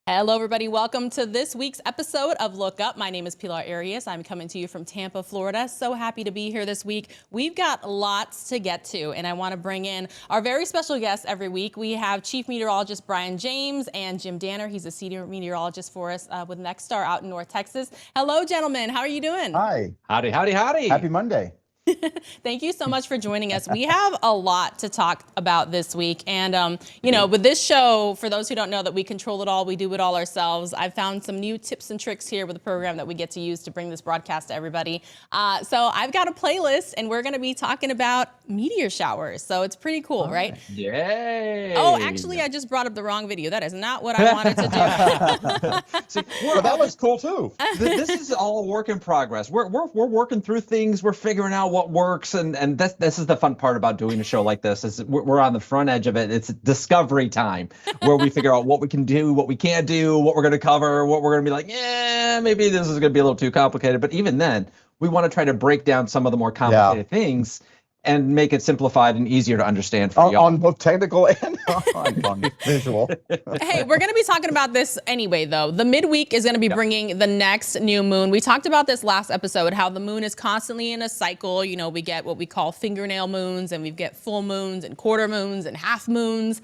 Hello, everybody. Welcome to this week's episode of Look Up. My name is Pilar Arias. I'm coming to you from Tampa, Florida. So happy to be here this week. We've got lots to get to, and I want to bring in our very special guests every week. We have Chief Meteorologist Brian James and Jim Danner. He's a senior meteorologist for us with Nexstar out in North Texas. Hello, gentlemen. How are you doing? Hi. Howdy, howdy, howdy. Happy Monday. Thank you so much for joining us. We have a lot to talk about this week. And, you know, with this show, for those who don't know that we control it all, we do it all ourselves. I've found some new tips and tricks here with the program that we get to use to bring this broadcast to everybody. So I've got a playlist, and we're going to be talking about meteor showers. So it's pretty cool, right? Yay. Oh, actually, I just brought up the wrong video. That is not what I wanted to do. See, Well, that looks cool too. this is all a work in progress. We're working through things. We're figuring out what works, and this is the fun part about doing a show like this. Is we're on the front edge of it. It's discovery time, where we figure out what we can do, what we can't do, what we're going to cover, what we're going to be like. Yeah, maybe this is going to be a little too complicated. But even then, we want to try to break down some of the more complicated things and make it simplified and easier to understand for y'all. On both technical and on visual. Hey, we're going to be talking about this anyway, though. The midweek is going to be bringing the next new moon. We talked about this last episode, how the moon is constantly in a cycle. You know, we get what we call fingernail moons, and we get full moons and quarter moons and half moons.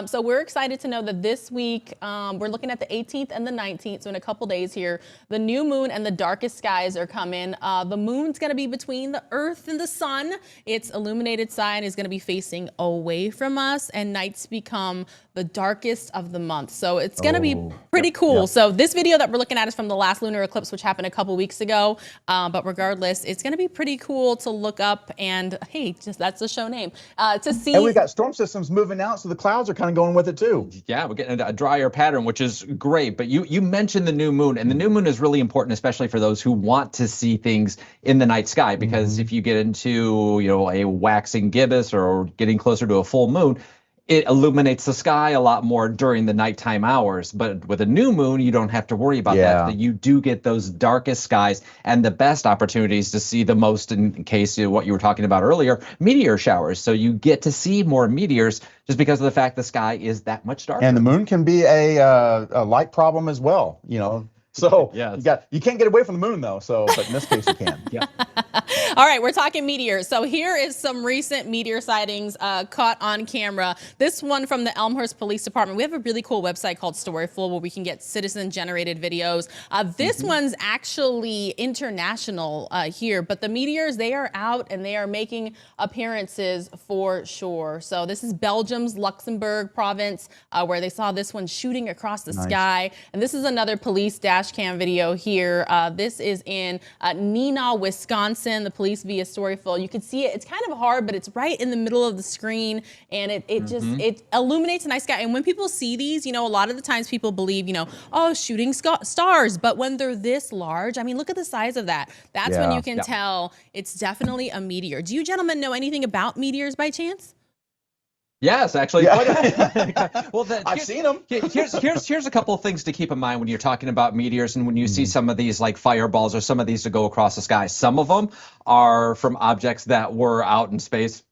So we're excited to know that this week, we're looking at the 18th and the 19th. So in a couple days here, the new moon and the darkest skies are coming. The moon's going to be between the Earth and the sun. Its illuminated side is going to be facing away from us, and nights become the darkest of the month. So it's going to be pretty cool. Yep. So this video that we're looking at is from the last lunar eclipse, which happened a couple weeks ago. But regardless, it's going to be pretty cool to look up, and hey, just that's the show name, to see. And we've got storm systems moving out, so the clouds are kind of going with it too. Yeah, we're getting a drier pattern, which is great. But you mentioned the new moon, and the new moon is really important, especially for those who want to see things in the night sky, because if you get into, you know, a waxing gibbous or getting closer to a full moon, it illuminates the sky a lot more during the nighttime hours. But with a new moon, you don't have to worry about that. You do get those darkest skies and the best opportunities to see the most, in case of what you were talking about earlier, meteor showers. So you get to see more meteors just because of the fact the sky is that much darker. And the moon can be a light problem as well, you know. So you can't get away from the moon though. So, but in this case you can. All right, we're talking meteors. So here is some recent meteor sightings caught on camera. This one from the Elmhurst Police Department. We have a really cool website called Storyful where we can get citizen-generated videos. This one's actually international here, but the meteors, they are out and they are making appearances for sure. So this is Belgium's Luxembourg province where they saw this one shooting across the sky. And this is another police dash cam video here. This is in Neenah, Wisconsin. The police via Storyful. You can see it. It's kind of hard, but it's right in the middle of the screen, and it just it illuminates a nice sky. And when people see these, you know, a lot of the times people believe, you know, oh, shooting stars. But when they're this large, I mean, look at the size of that. That's when you can tell it's definitely a meteor. Do you gentlemen know anything about meteors by chance? Yes, actually. Well, I've seen them. Here's a couple of things to keep in mind when you're talking about meteors and when you see some of these like fireballs or some of these to go across the sky. Some of them are from objects that were out in space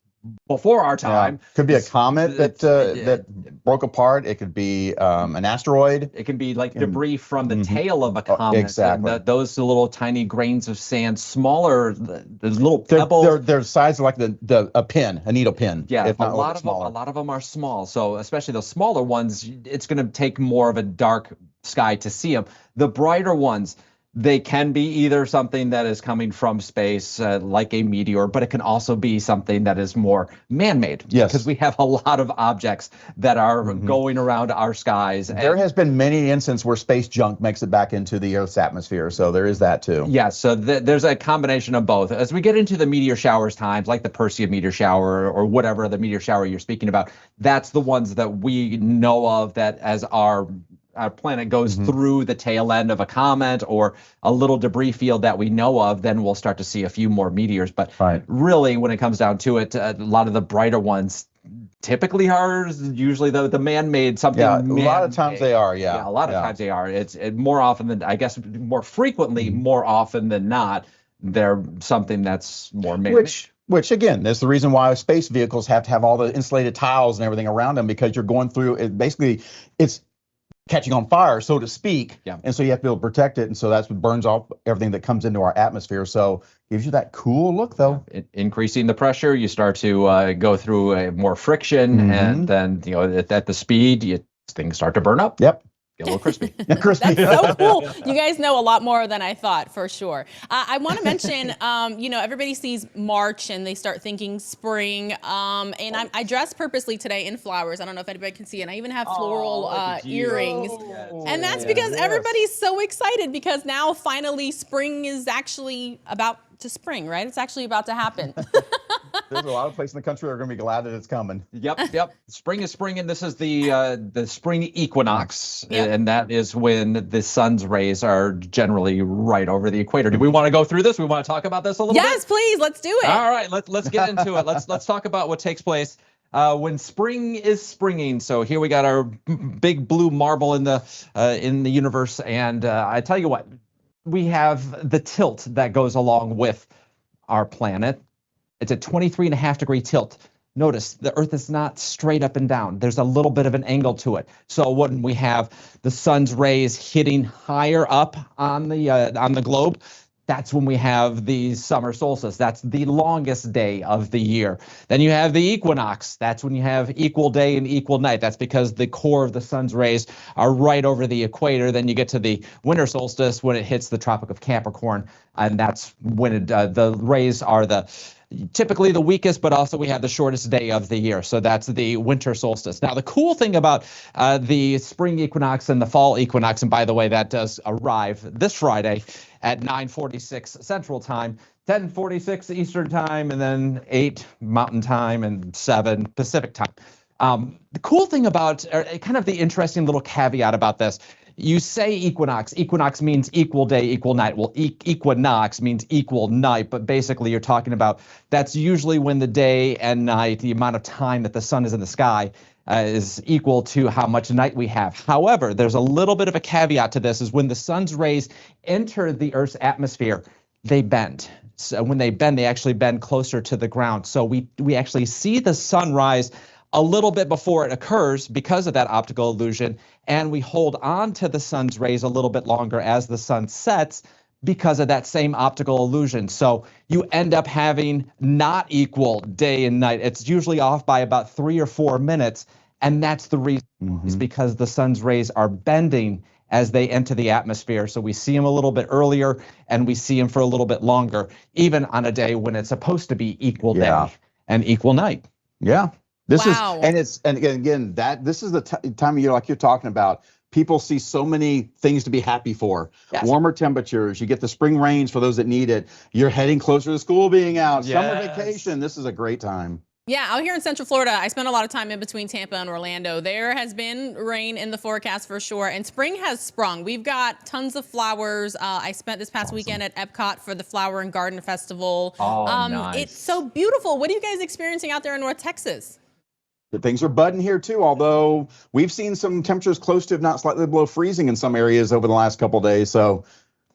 before our time. Could be a comet that broke apart. It could be an asteroid. It can be like debris from the tail of a comet. Exactly. Those little tiny grains of sand, smaller, the little pebbles. They're size like a pin, a needle pin. Yeah, if not a lot of them are small. So especially those smaller ones, it's going to take more of a dark sky to see them. The brighter ones, they can be either something that is coming from space, like a meteor, but it can also be something that is more man-made. Yes. Because we have a lot of objects that are going around our skies. There has been many instances where space junk makes it back into the Earth's atmosphere, so there is that too. Yeah, so there's a combination of both. As we get into the meteor showers times, like the Perseid meteor shower or whatever the meteor shower you're speaking about, that's the ones that we know of that as our planet goes through the tail end of a comet or a little debris field that we know of, then we'll start to see a few more meteors. But really, when it comes down to it, a lot of the brighter ones typically are usually the man-made something. Yeah, a lot of times they are. Yeah, a lot of times they are. It's more often than, I guess, more frequently, more often than not, they're something that's more man-made. Which again, that's the reason why space vehicles have to have all the insulated tiles and everything around them, because you're going through it. Basically, it's catching on fire, so to speak. Yeah. And so you have to be able to protect it. And so that's what burns off everything that comes into our atmosphere. So gives you that cool look, though. Increasing the pressure, you start to go through more friction, and then at the speed, things start to burn up. Yep. Get a little crispy. Crispy. That's so cool. You guys know a lot more than I thought, for sure. I want to mention, everybody sees March and they start thinking spring. And I dressed purposely today in flowers. I don't know if anybody can see it. I even have floral earrings. And that's because everybody's so excited, because now finally spring is actually about to spring, right? It's actually about to happen. There's a lot of places in the country that are going to be glad that it's coming. Yep. Spring is spring, and this is the spring equinox, Yep. and that is when the sun's rays are generally right over the equator. Do we want to go through this? We want to talk about this a little bit? Yes, please. Let's do it. All right, let's get into it. Let's talk about what takes place when spring is springing. So here we got our big blue marble in the universe, and I tell you what, we have the tilt that goes along with our planet. It's a 23.5-degree tilt. Notice the Earth is not straight up and down. There's a little bit of an angle to it. So when we have the sun's rays hitting higher up on the globe, that's when we have the summer solstice. That's the longest day of the year. Then you have the equinox. That's when you have equal day and equal night. That's because the core of the sun's rays are right over the equator. Then you get to the winter solstice when it hits the Tropic of Capricorn, and that's when the rays are typically the weakest, but also we have the shortest day of the year. So that's the winter solstice. Now, the cool thing about the spring equinox and the fall equinox, and by the way, that does arrive this Friday at 9:46 Central Time, 10:46 Eastern Time, and then 8 Mountain Time and 7 Pacific Time. The cool thing about, kind of the interesting little caveat about this, you say equinox. Equinox means equal day, equal night. Well, equinox means equal night, but basically you're talking about that's usually when the day and night, the amount of time that the sun is in the sky, is equal to how much night we have. However, there's a little bit of a caveat to this, is when the sun's rays enter the Earth's atmosphere, they bend. So when they bend, they actually bend closer to the ground. So we actually see the sunrise a little bit before it occurs because of that optical illusion, and we hold on to the sun's rays a little bit longer as the sun sets because of that same optical illusion. So you end up having not equal day and night. It's usually off by about 3 or 4 minutes, and that's the reason, is because the sun's rays are bending as they enter the atmosphere. So we see them a little bit earlier, and we see them for a little bit longer, even on a day when it's supposed to be equal day and equal night. Yeah. This Wow. is again this is the time of year, like you're talking about. People see so many things to be happy for. Yes. Warmer temperatures. You get the spring rains for those that need it. You're heading closer to school being out. Yes. Summer vacation. This is a great time. Yeah, out here in Central Florida, I spent a lot of time in between Tampa and Orlando. There has been rain in the forecast for sure, and spring has sprung. We've got tons of flowers. I spent this past weekend at Epcot for the Flower and Garden Festival. Oh, nice. It's so beautiful. What are you guys experiencing out there in North Texas? Things are budding here too, although we've seen some temperatures close to, if not slightly below freezing in some areas over the last couple of days. So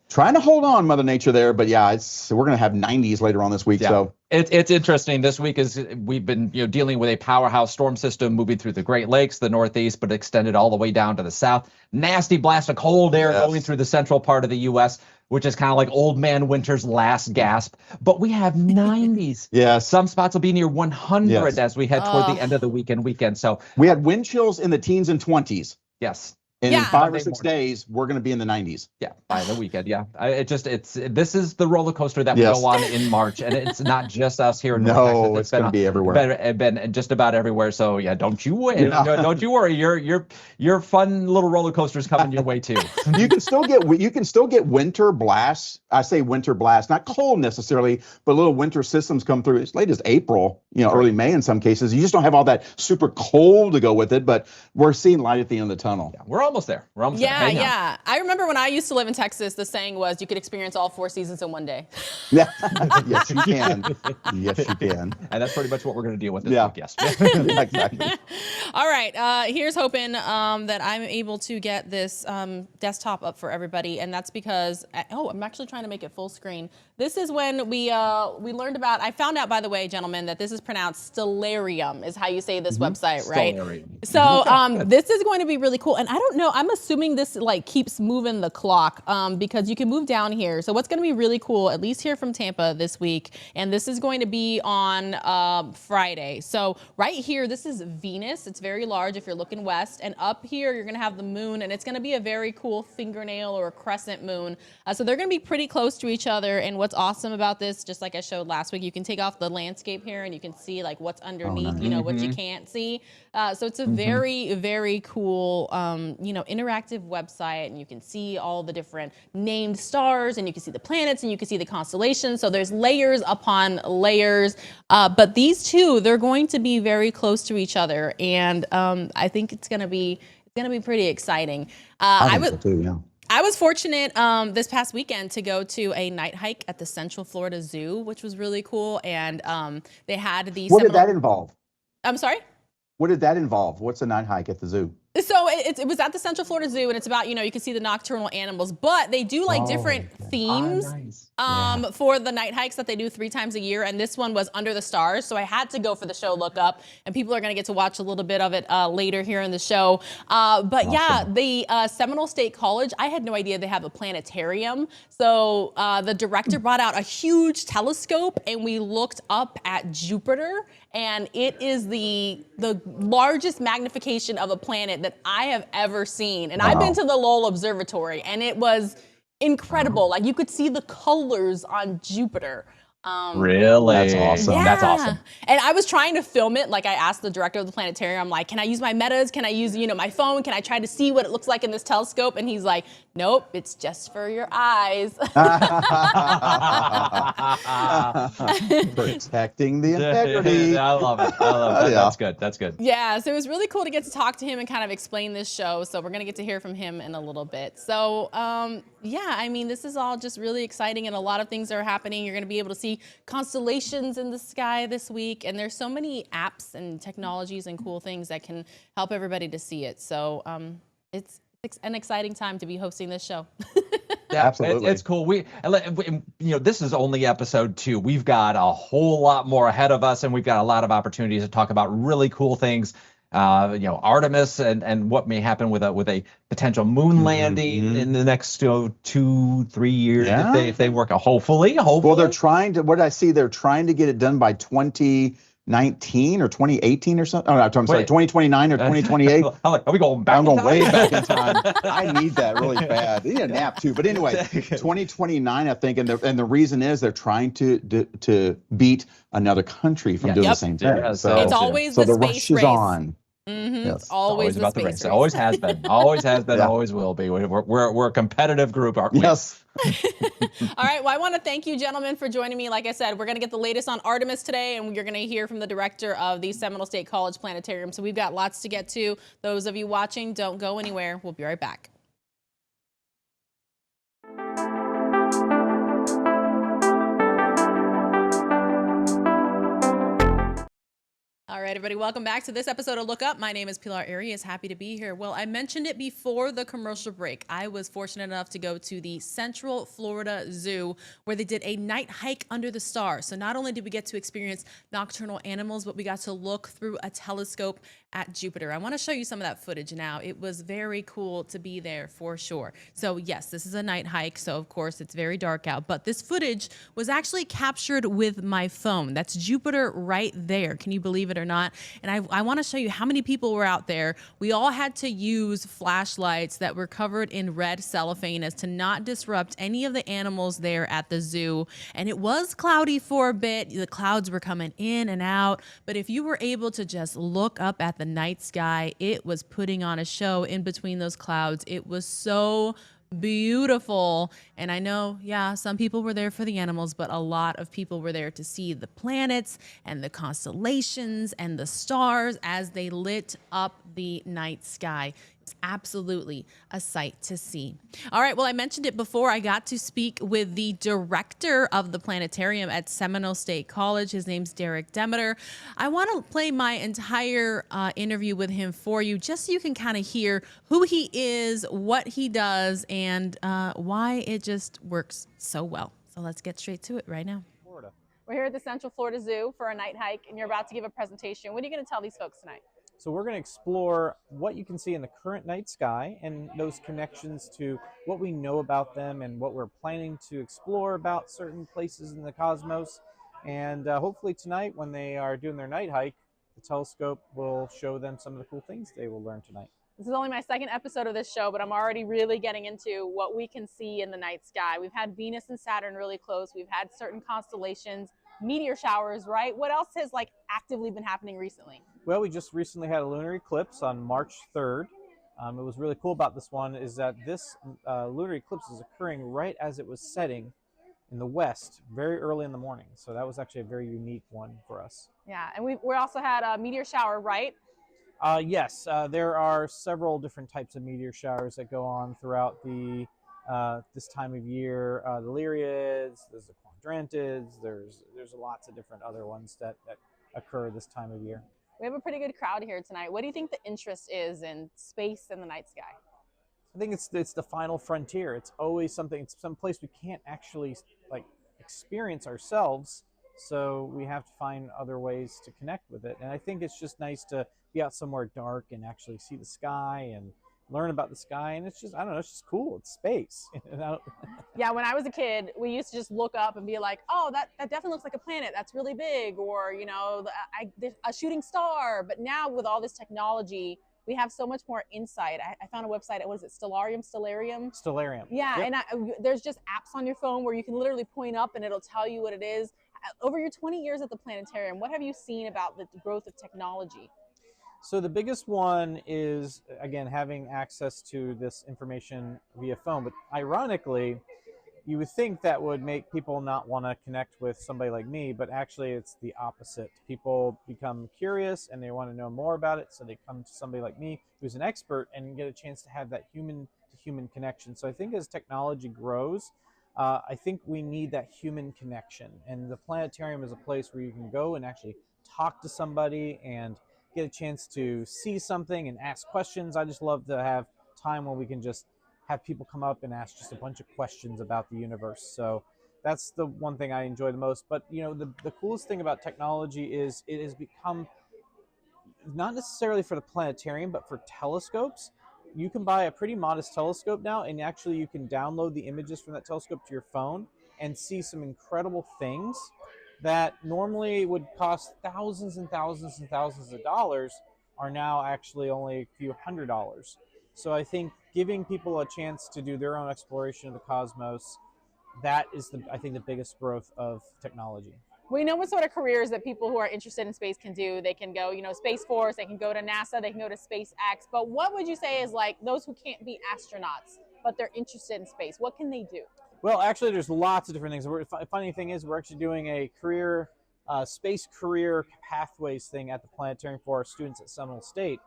trying to hold on, Mother Nature there. But yeah, we're going to have 90s later on this week. Yeah. So it's interesting. This week we've been dealing with a powerhouse storm system moving through the Great Lakes, the Northeast, but extended all the way down to the south. Nasty blast of cold air going through the central part of the U.S., which is kind of like old man winter's last gasp. But we have 90s. Yes. Some spots will be near 100 as we head toward the end of the weekend. So we had wind chills in the teens and 20s. yes. And in 5 or Monday 6 morning. days, we're going to be in the 90s. Yeah, by the weekend. Yeah, this is the roller coaster that we go on in March, and it's not just us here in North Texas. No, it's going to be everywhere. Been just about everywhere. So yeah, don't you worry. Don't you worry. Your fun little roller coasters coming your way too. You can still get winter blasts. I say winter blasts, not cold necessarily, but little winter systems come through as late as April, early May in some cases. You just don't have all that super cold to go with it, but we're seeing light at the end of the tunnel. Yeah, we're almost almost there. We're almost there. Yeah, Hang on. yeah. I remember when I used to live in Texas, the saying was you could experience all 4 seasons in one day. Yeah. Yes, you can. Yes, you can. And that's pretty much what we're going to deal with this Yeah. week. Yes. Yeah, exactly. All right. Here's hoping that I'm able to get this desktop up for everybody, and that's because I'm actually trying to make it full screen. This is when we learned about. I found out, by the way, gentlemen, that this is pronounced Stellarium, is how you say this website, right? Stellarium. So this is going to be really cool, and I don't know. I'm assuming this like keeps moving the clock because you can move down here. So what's going to be really cool, at least here from Tampa this week, and this is going to be on Friday. So right here, this is Venus. It's very large if you're looking west, and up here you're going to have the moon, and it's going to be a very cool fingernail or a crescent moon. So they're going to be pretty close to each other. And what's awesome about this, just like I showed last week, you can take off the landscape here and you can see like what's underneath, nice. you know, what you can't see. So it's a very, very cool, you know, interactive website, and you can see all the different named stars, and you can see the planets, and you can see the constellations. So there's layers upon layers, but these two, they're going to be very close to each other, and I think it's gonna be pretty exciting. I think so too, yeah. I was fortunate this past weekend to go to a night hike at the Central Florida Zoo, which was really cool, and they had the. What did that involve? I'm sorry? What did that involve? What's a night hike at the zoo? So it was at the Central Florida Zoo, and it's about, you know, you can see the nocturnal animals, but they do like different themes for the night hikes that they do 3 times a year. And this one was Under the Stars. So I had to go for the show Look Up, and people are going to get to watch a little bit of it later here in the show. But yeah, the Seminole State College, I had no idea they have a planetarium. So the director brought out a huge telescope, and we looked up at Jupiter, and it is the largest magnification of a planet that I have ever seen. And I've been to the Lowell Observatory, and it was incredible. Like you could see the colors on Jupiter. Really? That's awesome. Yeah. That's awesome. And I was trying to film it. Like I asked the director of the planetarium, I'm like, can I use my metas? Can I use, you know, my phone? Can I try to see what it looks like in this telescope? And he's like, nope, it's just for your eyes. Protecting the integrity. I love it. I love it. Yeah. That's good. That's good. Yeah, so it was really cool to get to talk to him and kind of explain this show. So we're going to get to hear from him in a little bit. So yeah, I mean, this is all just really exciting, and a lot of things are happening. You're going to be able to see constellations in the sky this week, and there's so many apps and technologies and cool things that can help everybody to see it. So it's an exciting time to be hosting this show. Yeah, Absolutely. it's cool. We, you know, this is only episode 2. We've got a whole lot more ahead of us, and we've got a lot of opportunities to talk about really cool things. You know, Artemis and what may happen with a potential moon landing in the next 2-3 years if they work. Hopefully. Well, they're trying to. What did I see? They're trying to get it done by 2019 or 2018 or something. Oh, no, I'm sorry, 2029 or 2028. Are we going back? I'm going in way time? back in time. I need that really bad. I need a nap too. But anyway, 2029, I think, and the reason is they're trying to beat another country from doing the same thing. Yeah, so it's always the space rush is race. on. Mm-hmm. Yes. It's always about the space race. It always has been. Always has been. Yeah. Always will be. We're a competitive group, aren't we? Yes. All right. Well, I want to thank you, gentlemen, for joining me. Like I said, we're going to get the latest on Artemis today, and you're going to hear from the director of the Seminole State College Planetarium. So we've got lots to get to. Those of you watching, don't go anywhere. We'll be right back. All right, everybody, welcome back to this episode of Look Up. My name is Pilar Arias. Happy to be here. Well, I mentioned it before the commercial break. I was fortunate enough to go to the Central Florida Zoo, where they did a night hike under the stars. So not only did we get to experience nocturnal animals, but we got to look through a telescope at Jupiter. I want to show you some of that footage now. It was very cool to be there for sure. So yes, this is a night hike, so of course it's very dark out, but this footage was actually captured with my phone. That's Jupiter right there. Can you believe it or not? And I want to show you how many people were out there. We all had to use flashlights that were covered in red cellophane as to not disrupt any of the animals there at the zoo. And it was cloudy for a bit. The clouds were coming in and out, but if you were able to just look up at the night sky, it was putting on a show in between those clouds. It was so beautiful. And I know, yeah, some people were there for the animals, but a lot of people were there to see the planets and the constellations and the stars as they lit up the night sky. Absolutely a sight to see. All right. Well, I mentioned it before. I got to speak with the director of the planetarium at Seminole State College. His name's Derek Demeter. I want to play my entire interview with him for you, just so you can kind of hear who he is, what he does, and why it just works so well. So let's get straight to it right now. Florida. We're here at the Central Florida Zoo for a night hike, and you're about to give a presentation. What are you going to tell these folks tonight? So we're going to explore what you can see in the current night sky and those connections to what we know about them and what we're planning to explore about certain places in the cosmos. And hopefully tonight, when they are doing their night hike, the telescope will show them some of the cool things they will learn tonight. This is only my second episode of this show, but I'm already really getting into what we can see in the night sky. We've had Venus and Saturn really close. We've had certain constellations, meteor showers, right? What else has actively been happening recently? Well, we just recently had a lunar eclipse on March 3rd. It was really cool about this one is that this lunar eclipse is occurring right as it was setting in the west, very early in the morning. So that was actually a very unique one for us. Yeah, and we also had a meteor shower, right? Yes, there are several different types of meteor showers that go on throughout the this time of year. The Lyriids, there's the Quadrantids, there's lots of different other ones that occur this time of year. We have a pretty good crowd here tonight. What do you think the interest is in space and the night sky? I think it's the final frontier. It's always something. It's some place we can't actually experience ourselves. So we have to find other ways to connect with it. And I think it's just nice to be out somewhere dark and actually see the sky and learn about the sky. And it's just, I don't know, it's just cool. It's space. Yeah, when I was a kid, we used to just look up and be like, oh, that definitely looks like a planet. That's really big. Or, a shooting star. But now with all this technology, we have so much more insight. I found a website, what is it, Stellarium? Stellarium. Yeah, Yep. and there's just apps on your phone where you can literally point up and it'll tell you what it is. Over your 20 years at the planetarium, what have you seen about the growth of technology? So the biggest one is, again, having access to this information via phone. But ironically, you would think that would make people not want to connect with somebody like me, but actually it's the opposite. People become curious and they want to know more about it, so they come to somebody like me who's an expert and get a chance to have that human-to-human connection. So I think as technology grows, I think we need that human connection. And the planetarium is a place where you can go and actually talk to somebody and get a chance to see something and ask questions. I just love to have time where we can just have people come up and ask just a bunch of questions about the universe. So that's the one thing I enjoy the most. But the coolest thing about technology is it has become, not necessarily for the planetarium, but for telescopes. You can buy a pretty modest telescope now, and actually you can download the images from that telescope to your phone and see some incredible things that normally would cost thousands and thousands and thousands of dollars are now actually only a few $100s. So I think giving people a chance to do their own exploration of the cosmos, that is I think the biggest growth of technology. We know what sort of careers that people who are interested in space can do. They can go, Space Force, they can go to NASA, they can go to SpaceX. But what would you say is those who can't be astronauts, but they're interested in space? What can they do? Well, actually, there's lots of different things. The funny thing is we're actually doing a space career pathways thing at the planetarium for our students at Seminole State.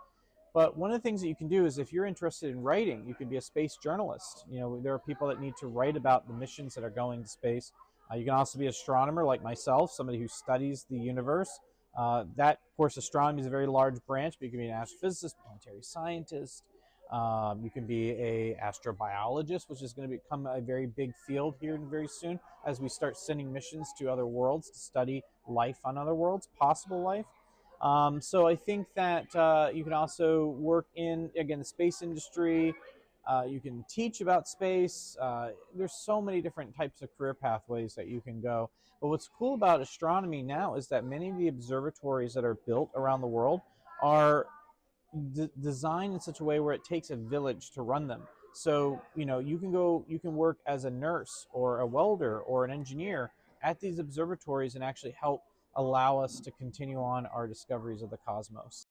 But one of the things that you can do is if you're interested in writing, you can be a space journalist. There are people that need to write about the missions that are going to space. You can also be an astronomer like myself, somebody who studies the universe. That, of course, astronomy is a very large branch, but you can be an astrophysicist, planetary scientist. You can be a astrobiologist, which is going to become a very big field here very soon as we start sending missions to other worlds to study life on other worlds, possible life. So I think that you can also work in, again, the space industry. You can teach about space. There's so many different types of career pathways that you can go. But what's cool about astronomy now is that many of the observatories that are built around the world are designed in such a way where it takes a village to run them. So, you can work as a nurse or a welder or an engineer at these observatories and actually help allow us to continue on our discoveries of the cosmos.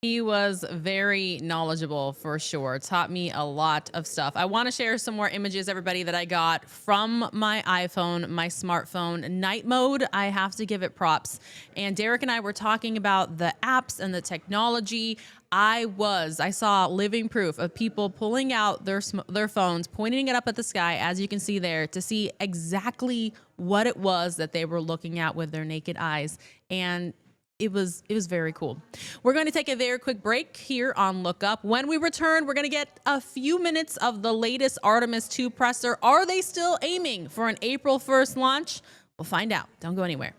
He was very knowledgeable for sure. Taught me a lot of stuff. I want to share some more images, everybody, that I got from my iPhone, my smartphone. Night mode, I have to give it props. And Derek and I were talking about the apps and the technology. I saw living proof of people pulling out their phones, pointing it up at the sky, as you can see there, to see exactly what it was that they were looking at with their naked eyes. And it was very cool. We're going to take a very quick break here on Look Up. When we return, we're going to get a few minutes of the latest Artemis II presser. Are they still aiming for an April 1st launch? We'll find out. Don't go anywhere.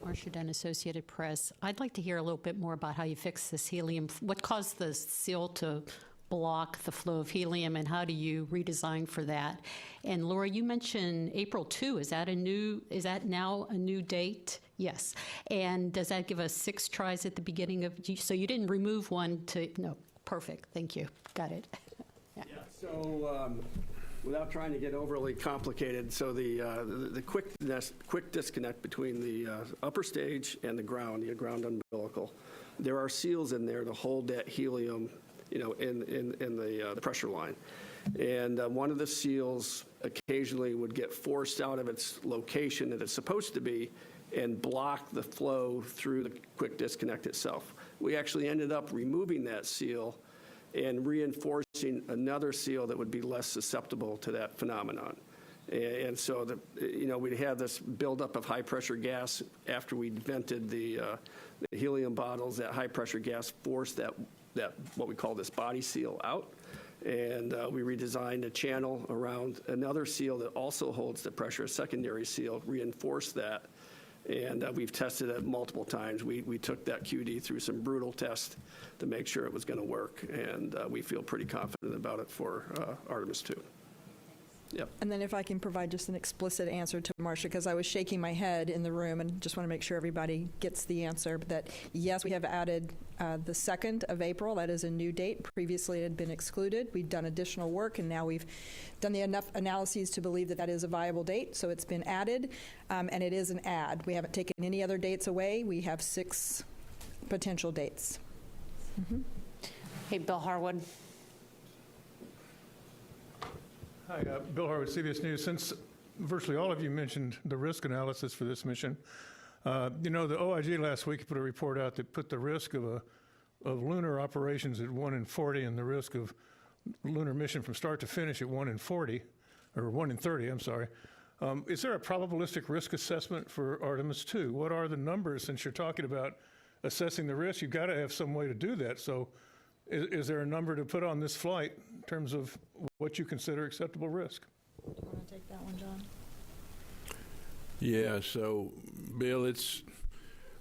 Marcia Dunn, Associated Press. I'd like to hear a little bit more about how you fixed this helium. What caused the seal to block the flow of helium, and how do you redesign for that? And Laura, you mentioned April 2. Is that now a new date? Yes. And does that give us 6 tries at the beginning of, so you didn't remove one to, no, perfect. Thank you. Got it. Yeah. So without trying to get overly complicated, so the quick disconnect between the upper stage and the ground umbilical, there are seals in there to hold that helium, in the pressure line. And one of the seals occasionally would get forced out of its location that it's supposed to be and block the flow through the quick disconnect itself. We actually ended up removing that seal and reinforcing another seal that would be less susceptible to that phenomenon. And so we'd have this buildup of high pressure gas after we vented the helium bottles. That high pressure gas forced that what we call this body seal out. And we redesigned a channel around another seal that also holds the pressure, a secondary seal, reinforced that. And we've tested it multiple times. We took that QD through some brutal tests to make sure it was going to work. And we feel pretty confident about it for Artemis II. Yep. And then if I can provide just an explicit answer to Marcia, because I was shaking my head in the room and just want to make sure everybody gets the answer, that yes, we have added the 2nd of April. That is a new date. Previously it had been excluded. We've done additional work, and now we've done enough analyses to believe that that is a viable date. So it's been added, and it is an add. We haven't taken any other dates away. We have 6 potential dates. Mm-hmm. Hey, Bill Harwood. Hi, Bill Harwood, CBS News. Since virtually all of you mentioned the risk analysis for this mission, the OIG last week put a report out that put the risk of lunar operations at 1 in 40 and the risk of lunar mission from start to finish at 1 in 40, or 1 in 30, I'm sorry. Is there a probabilistic risk assessment for Artemis II? What are the numbers? Since you're talking about assessing the risk, you've got to have some way to do that. So is there a number to put on this flight in terms of what you consider acceptable risk? Do you want to take that one, John? Yeah, so Bill,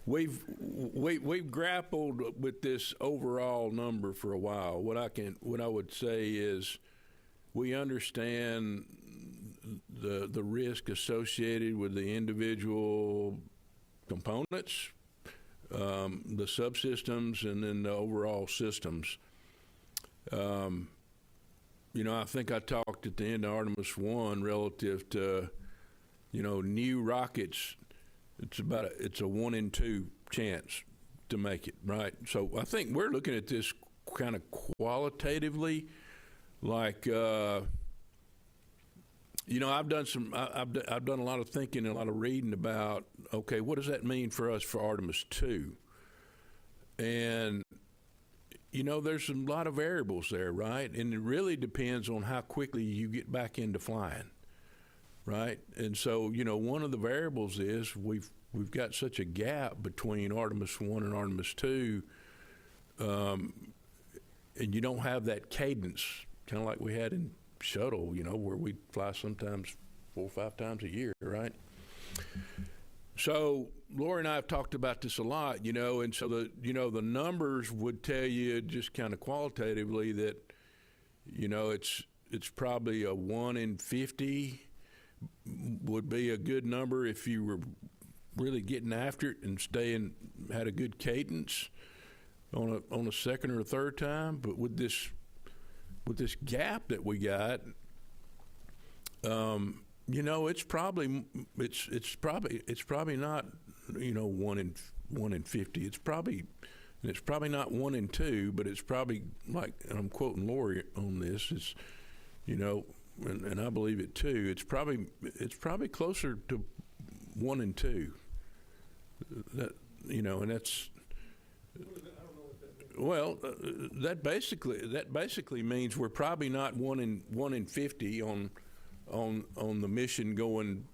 we've grappled with this overall number for a while. What I would say is we understand the risk associated with the individual components, the subsystems, and then the overall systems. I think I talked at the end of Artemis I relative to, new rockets. It's a 1 in 2 chance to make it, right? So I think we're looking at this kind of qualitatively, like, I've done a lot of thinking and a lot of reading about, okay, what does that mean for us for Artemis II? And, there's a lot of variables there, right? And it really depends on how quickly you get back into flying, right? And so, one of the variables is we've got such a gap between Artemis I and Artemis II, and you don't have that cadence, kind of like we had in shuttle, where we fly sometimes 4 or 5 times a year, right? So Lori and I have talked about this a lot, and so the numbers would tell you just kind of qualitatively that, it's probably a 1 in 50 would be a good number if you were really getting after it and had a good cadence on a second or a third time. But with this gap that we got, it's probably not, 1 in 1 in 50. It's probably not 1 in 2, but it's probably like, and I'm quoting Lori on this, is, you know, and I believe it too. It's probably closer to 1 in 2. That, you know, and that's. Well, that basically means we're probably not 1 in 50 on the mission going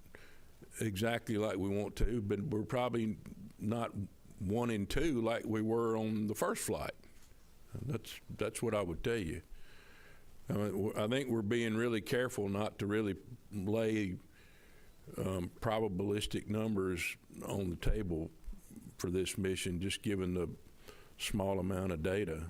exactly like we want to, but we're probably not 1 in 2 like we were on the first flight. That's what I would tell you. I think we're being really careful not to really lay probabilistic numbers on the table for this mission, just given the small amount of data.